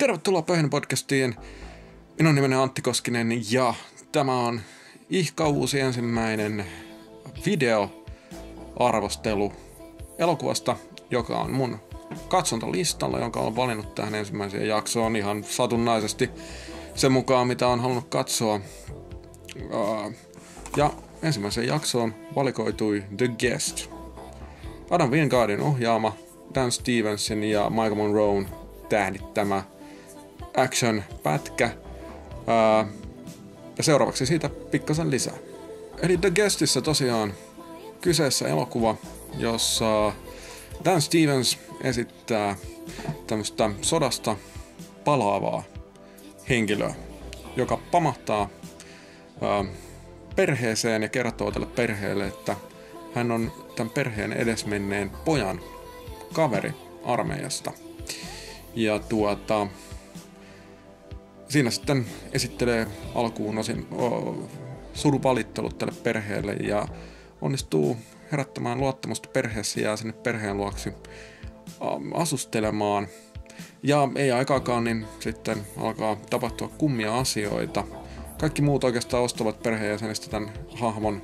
Tervetuloa Pöhin podcastiin. Minun nimeni on Antti Koskinen ja tämä on ihka uusi ensimmäinen videoarvostelu elokuvasta, joka on mun katsontolistalla, jonka olen valinnut tähän ensimmäiseen jaksoon ihan satunnaisesti sen mukaan, mitä on halunnut katsoa. Ja ensimmäiseen jaksoon valikoitui The Guest. Adam Wingardin ohjaama, Dan Stevenson ja Maika Monroen tähdittämä action-pätkä. Ja seuraavaksi siitä pikkasen lisää. Eli The Guestissä tosiaan kyseessä elokuva, jossa Dan Stevens esittää tämmöistä sodasta palaavaa henkilöä, joka pamahtaa perheeseen ja kertoo tälle perheelle, että hän on tämän perheen edesmenneen pojan kaveri armeijasta. Ja siinä sitten esittelee alkuun osin suruvalittelut tälle perheelle ja onnistuu herättämään luottamusta perheessä ja sinne perheen luoksi asustelemaan. Ja ei aikaakaan, niin sitten alkaa tapahtua kummia asioita. Kaikki muut oikeastaan ostavat perheenjäsenistä tämän hahmon,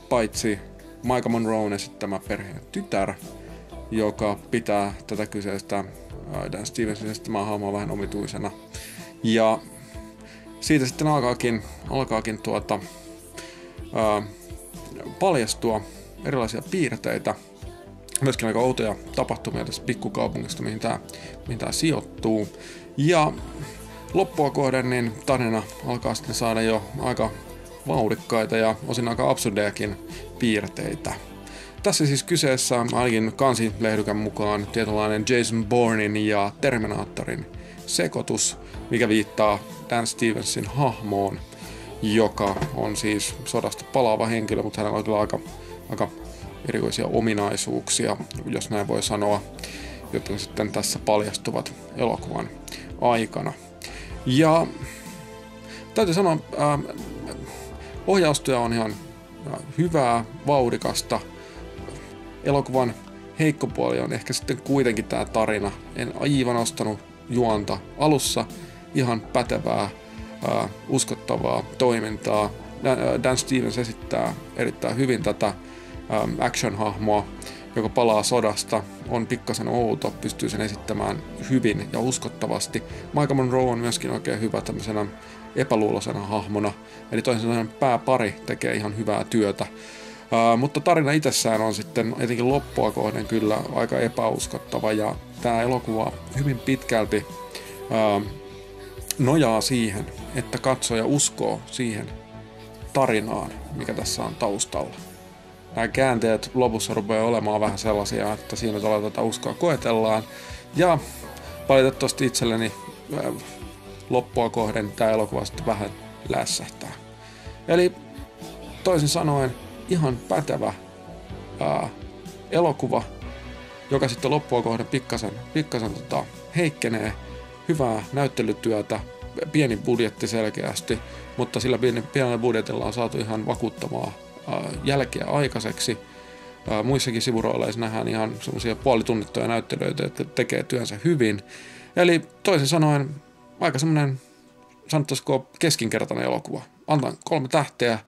paitsi Maika Monroen esittämä perheen tytär, joka pitää tätä kyseistä Dan Stevensin esittämää hahmoa vähän omituisena. Ja siitä sitten alkaakin paljastua erilaisia piirteitä, myöskin aika outoja tapahtumia tässä pikkukaupungista, mihin tää sijoittuu. Ja loppua kohden niin tarina alkaa sitten saada jo aika vauhdikkaita ja osin aika absurdejakin piirteitä. Tässä siis kyseessä on ainakin kansilehdykän mukaan tietynlainen Jason Bournen ja Terminatorin sekoitus, mikä viittaa Dan Stevensin hahmoon, joka on siis sodasta palaava henkilö, mutta hänellä on kyllä aika erikoisia ominaisuuksia, jos näin voi sanoa, jotka sitten tässä paljastuvat elokuvan aikana. Ja täytyy sanoa, ohjaustyö on ihan hyvää, vauhdikasta. Elokuvan heikko puoli on ehkä sitten kuitenkin tämä tarina. En aivan ostanut juonta alussa. Ihan pätevää, uskottavaa toimintaa. Dan Stevens esittää erittäin hyvin tätä action-hahmoa, joka palaa sodasta, on pikkasen outo, pystyy sen esittämään hyvin ja uskottavasti. Maika Monroe on myöskin oikein hyvä tämmöisenä epäluuloisena hahmona, eli toisin sanoen pääpari tekee ihan hyvää työtä. Mutta tarina itsessään on sitten etenkin loppua kohden kyllä aika epäuskottava, ja tämä elokuva hyvin pitkälti nojaa siihen, että katsoja uskoo siihen tarinaan, mikä tässä on taustalla. Nämä käänteet lopussa rupeaa olemaan vähän sellaisia, että siinä tätä uskoa koetellaan, ja valitettavasti itselleni loppua kohden tämä elokuva sitten vähän lässähtää. Eli toisin sanoen ihan pätevä elokuva, joka sitten loppua kohden pikkasen heikkenee. Hyvää näyttelytyötä, pieni budjetti selkeästi, mutta sillä pienellä budjetilla on saatu ihan vakuuttavaa jälkeä aikaiseksi. Muissakin sivurooleissa nähdään ihan semmoisia puolitunnittuja näyttelijöitä, jotka tekee työnsä hyvin. Eli toisin sanoen aika semmoinen, sanottaisiko keskinkertainen elokuva. Antan 3 tähteä.